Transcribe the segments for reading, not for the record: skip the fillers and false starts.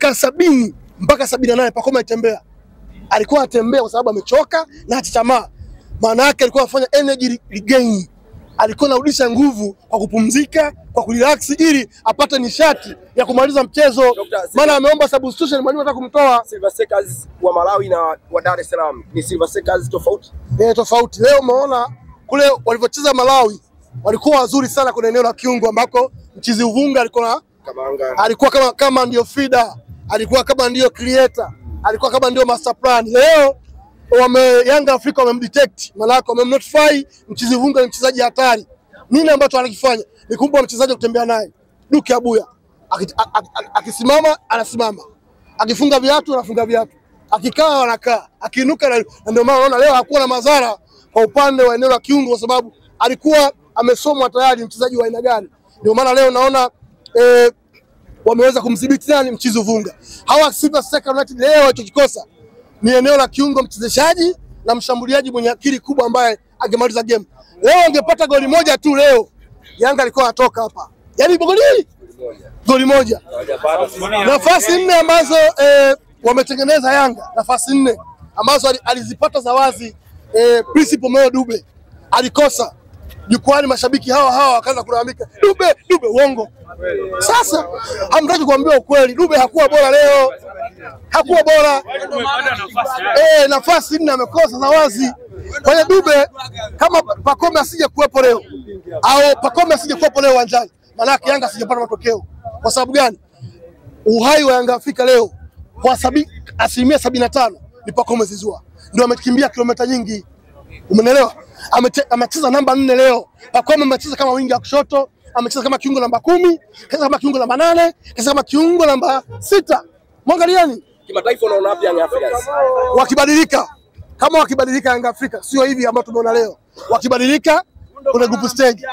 dakika 70 mpaka 78 Pacome alitembea. Alikuwa atembea kwa sababu amechoka na hatamaa. Maana yake alikuwa anafanya energy regain. Alikuwa anarudisha nguvu kwa kupumzika, kwa kurelax ili apate nishati ya kumaliza mchezo. Maana ameomba substitution, mwalimu anataka kumtoa. Silver Strikers wa Malawi na wa Dar es Salaam ni Silver Strikers tofauti. Tofauti. Leo umeona kule walivyocheza Malawi walikuwa wazuri sana kwenye eneo la kiungo ambako Mchizi Uvunga alikuwa kama ndio feeder, alikuwa kama ndio creator, alikuwa kama ndio master plan. Leo Yanga Afrika wamemdetect, maana wamemnotify Mchizi Uvunga ni mchezaji hatari. Nini ambacho anakifanya? Ni kumpa mchezaji kutembea naye. Duke Abuya akisimama anasimama, akifunga viatu anafunga viatu, akikaa anakaa, akiinuka na ndio maana unaona leo hakuwa na madhara kwa upande wa eneo la kiungo kwa sababu alikuwa amesomwa tayari mchezaji wa aina gani. Ndio maana leo naona wameweza kumdhibiti nani Mchizi Uvunga. Hawa Silver Strikers United leo walichokikosa ni eneo la kiungo mchezeshaji na mshambuliaji mwenye akili kubwa ambaye angemaliza game. Leo angepata goli moja tu leo Yanga alikuwa anatoka hapa. Yaani goli moja. Nafasi 4 ambazo wametengeneza Yanga, nafasi 4 ambazo alizipata za wazi Principal Moyo Dube alikosa. Jukwani mashabiki hawa wakaanza kulalamika Dube uongo. Sasa hamtaki kuambia ukweli, Dube hakuwa bora leo. Hakuwa bora. Nafasi 4 amekosa za wazi. Kwa hiyo Dube kama Pacome asije kuwepo leo au Pacome asije kuwepo leo uwanjani, maana yake Yanga asijapata matokeo. Kwa sababu gani? Uhai wa Yanga Afrika leo kwa 75% ni Pacome Zouzoua. Ndio amekimbia kilomita nyingi. Umeelewa? Amecheza namba 4 leo. Pacome amecheza kama wingi wa kushoto, amecheza kama kiungo namba 10, kacheza kama kiungo namba 8, kacheza kama kiungo namba 6. Mwangaliani. Kimataifa unaona wapi Yanga Afrika? Wakibadilika Yanga Afrika sio hivi ambao tumeona leo. Wakibadilika kuna group stage.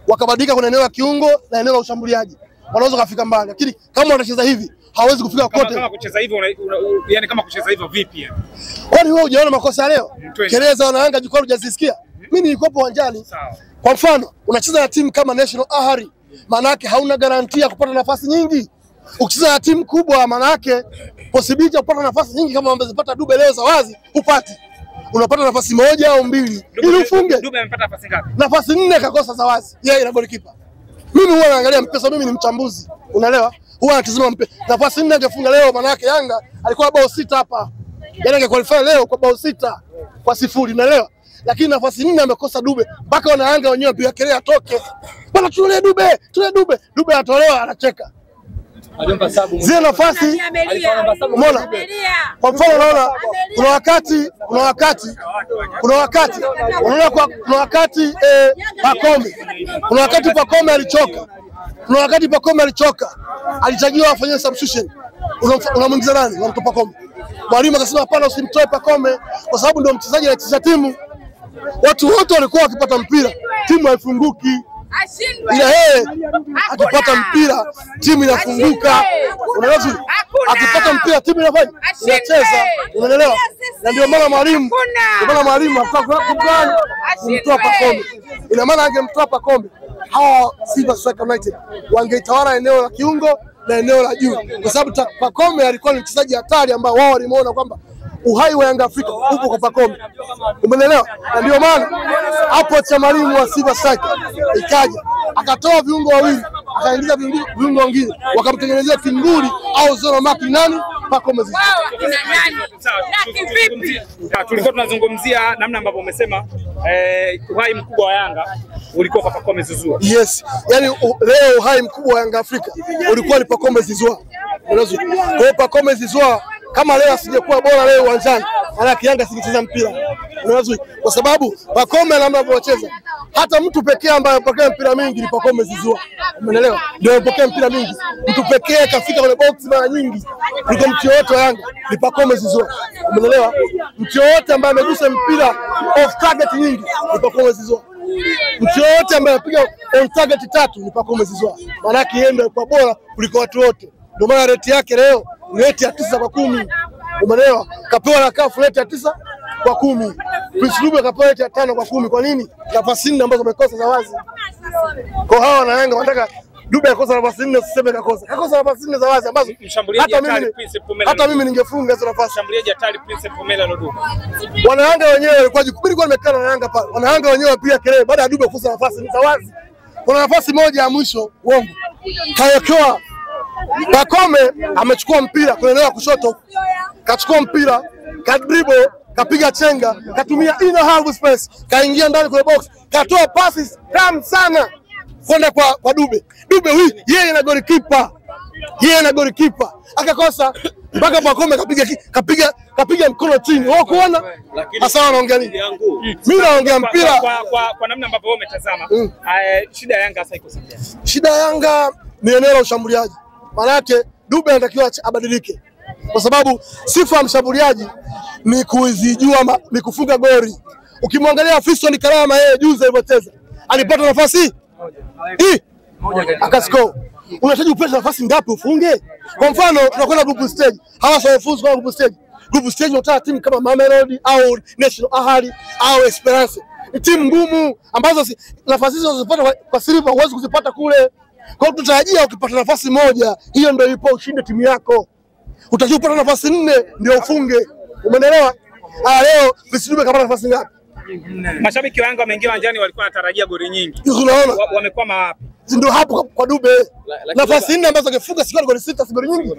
Wakabadilika kuna eneo la kiungo na eneo la ushambuliaji. Wanaweza kufika mbali. Lakini kama wanacheza hivi hawezi kufika kote. Kama kucheza hivyo yani kama kucheza hivyo vipi yani? Kwani wewe hujaona makosa leo? Keleza wana Yanga jukwani hujazisikia? Mimi nilikuwa uwanjani. Sawa. Kwa mfano, unacheza na timu kama National Ahari, maana yake hauna garantia ya kupata nafasi nyingi. Ukicheza na timu kubwa maana yake possibility ya kupata nafasi nyingi kama wamezipata Dube leo za wazi, upati. Unapata nafasi 1 au 2 ili ufunge. Dube amepata nafasi ngapi? Nafasi 4 kakosa za wazi. Yeye na golikipa. Mimi huwa naangalia mpesa, mimi ni mchambuzi. Unaelewa? Huwa natazama mpesa. Nafasi 4 angefunga leo maana yake Yanga alikuwa bao 6 hapa. Yaani angequalify leo kwa bao 6-0, unaelewa? Lakini nafasi 4 amekosa Dube. Mpaka wana Yanga wenyewe pia kelele atoke. Bwana tulee Dube. Dube atolewa anacheka. Zile nafasi umeona? Kwa mfano unaona kuna wakati Pacome alichoka. Kuna wakati Pacome alichoka. Alitakiwa afanye substitution. Unamwingiza nani? Unamtoa Pacome. Mwalimu akasema hapana, usimtoe Pacome kwa sababu ndio mchezaji anacheza timu. Watu wote walikuwa wakipata mpira, timu haifunguki. Ila yeye akipata mpira timu inafunguka. Unaelewa? Akipata mpira timu inafanya inacheza. Unaelewa? Na ndio maana mwalimu ataka kumtoa Pacome. Ina maana angemtoa Pacome, hawa Silver Strikers United wangeitawala eneo la kiungo na eneo la juu, kwa sababu Pacome alikuwa ni mchezaji hatari ambao wao walimuona kwamba uhai wa Yanga Afrika upo kwa Pacome. Umeelewa? Na ndio maana hapo cha mwalimu wa Silver Strikers ikaja akatoa viungo wawili, akaingiza viungo wengine, wakamtengenezea Kinguli au Zoro Maki nani? Pacome Zouzoua. Tulikuwa tunazungumzia namna ambavyo umesema uhai mkubwa wa Yanga ulikuwa kwa Pacome Zouzoua. Yes, yani leo uhai mkubwa wa Yanga Afrika ulikuwa ni Pacome Zouzoua. Unaweza. Kwa hiyo Pacome Zouzoua kama leo asingekuwa bora leo uwanjani, maana Yanga asingecheza mpira. Unaweza, kwa sababu Pacome namna anavyocheza, hata mtu pekee ambaye anapokea mpira mingi ni Pacome Zouzoua. Umeelewa? Ndio anapokea mpira mingi. Mtu pekee kafika kwenye box mara nyingi kuliko mtu yote wa Yanga ni Pacome Zouzoua. Umeelewa? Mtu yote ambaye amegusa mpira off target nyingi ni Pacome Zouzoua. Mtu yote ambaye anapiga on target 3 ni Pacome Zouzoua. Maana yake yeye ndio kwa bora kuliko watu wote. Ndio maana rate yake leo ni rate ya 9/10. Umeelewa? Kapewa na CAF rate ya 9/10. Prince Dube kapewa rate ya 5/10. Kwa nini? Nafasi 4 ambazo amekosa za wazi. Kwa hawa na Yanga wanataka Dube akakosa nafasi 4, usiseme kakosa. Kakosa nafasi 4 za wazi ambazo hata mimi ningefunga hizo nafasi. Mshambuliaji hatari Prince Pumela Dube. Wanayanga wenyewe walikuwa jikubiri kwa nimekana na Yanga pale. Wanayanga wenyewe pia kelele baada ya Dube kukosa nafasi za wazi. Kuna nafasi moja ya mwisho uongo. Kayokoa Pacome amechukua mpira kwenye eneo la kushoto. Kachukua mpira, kadribble, kapiga chenga, katumia inner half space, kaingia ndani kwenye box, katoa passes tamu sana kwenda kwa Dube. Dube huyu yeye na goalkeeper. Akakosa mpaka Pacome kapiga mkono chini. Wao kuona? Sasa wanaongea nini? Mimi naongea mpira kwa namna ambavyo wewe umetazama. Shida ya Yanga sasa iko sawa. Shida ya Yanga ni eneo la ushambuliaji. Maana yake Dube anatakiwa abadilike. Kwa sababu sifa ya mshambuliaji ni kuzijua ni kufunga goli. Ukimwangalia Fiston Kalama yeye juzi alipoteza. Alipata nafasi hii akascore. Unahitaji upate nafasi ngapi ufunge? Kwa mfano tunakwenda group stage. Hawa sio wafuzu kwa group stage. Group stage unataka timu kama Mamelodi au National Ahli au Esperance. Ni timu ngumu ambazo nafasi hizo unazopata kwa Silva huwezi kuzipata kule. Kwa hiyo tutarajia ukipata nafasi moja, hiyo ndio ipo ushinde timu yako. Utakiwa kupata nafasi 4 ndio ufunge. Umeelewa? Leo Dube kapata nafasi ngapi? Mashabiki wa Yanga wameingia uwanjani walikuwa wanatarajia goli nyingi. Unaona? Wamekwama wapi? Ndio hapo kwa Dube. Nafasi 4 ambazo angefunga sio goli 6, si goli nyingi.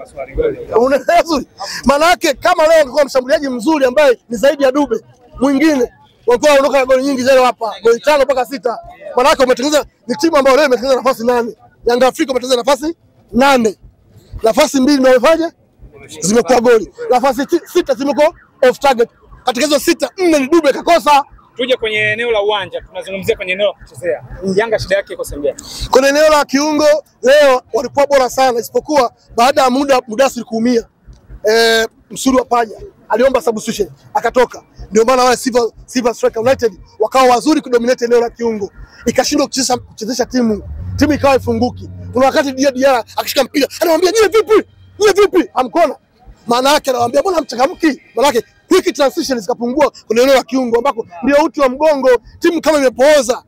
Unaelewa vizuri? Maana yake kama leo angekuwa mshambuliaji mzuri ambaye ni zaidi ya Dube, mwingine walikuwa wanaondoka na goli nyingi zaidi hapa. Goli 5 mpaka 6. Maana yake umetengeneza ni timu ambayo leo imetengeneza nafasi 8. Yanga Afrika imetengeneza nafasi 8. Nafasi 2 ndio wamefanya zimekuwa goli. Nafasi 6 zimekuwa off target. Katika hizo 6, 4 ni Dube kakosa. Tuje kwenye eneo la uwanja, tunazungumzia kwenye eneo la kuchezea. Yanga shida yake iko sembea. Kwenye eneo la kiungo leo walikuwa bora sana isipokuwa baada ya Mudasiri kuumia. Msuri wa Panya aliomba substitution akatoka. Ndio maana wale Silver Strikers United wakawa wazuri kudominate eneo la kiungo. Ikashindwa kuchezesha timu ikawa ifunguki. Kuna wakati Diarra akishika mpira anamwambia nyie vipi? Amkona. Maana yake anawaambia mbona mchangamki? Maana yake quick transition zikapungua kwenye eneo la kiungo ambako ndio uti wa mgongo, timu kama imepooza.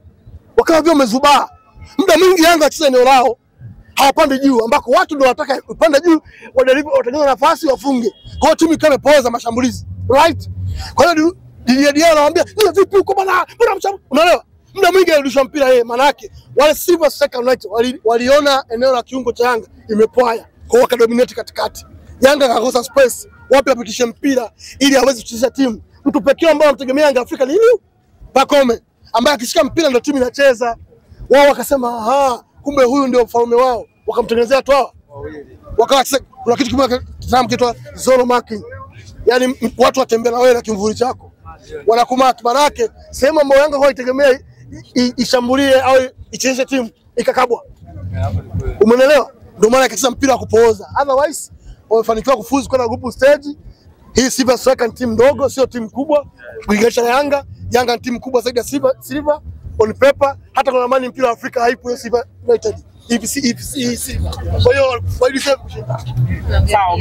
Wakawa vile wamezubaa. Muda mwingi Yanga acheza eneo lao hawapande juu ambako watu ndio wanataka upande juu watengeneze nafasi wafunge. Kwa hiyo timu kama imepooza mashambulizi. Right? Kwa hiyo Diarra anawaambia nyie vipi huko bana? Mbona mchangamki? Unaelewa? Muda mwingi alirusha mpira yeye, maana yake wale Silver Strikers United waliona eneo la kiungo cha Yanga imepoaya. Kwa hiyo wakadominate katikati. Yanga kakosa space, wapi apitishe mpira ili aweze kuchezesha timu. Mtu pekee ambaye anamtegemea Yanga Afrika ni Pacome, ambaye akishika mpira ndio timu inacheza. Wao wakasema kumbe huyu ndio mfalme wao. Wakamtengenezea toa. Wakawa kuna kitu kimoja kitwa zone marking. Yaani watu watembea na wewe na kimvuli chako. Wanakumaki manake sehemu ambayo Yanga kwa itegemea ishambulie au ichezeshe timu ikakabwa. Umeelewa? Ndio maana akacheza mpira wa kupooza. Otherwise wamefanikiwa kufuzu kwenda group stage. Hii Silver Strikers timu ndogo, sio timu kubwa. Kulinganisha na Yanga, Yanga ni timu kubwa zaidi ya Silver on paper. Hata kwa ramani mpira wa Afrika haipo Silver United. EPC. Kwa hiyo sawa.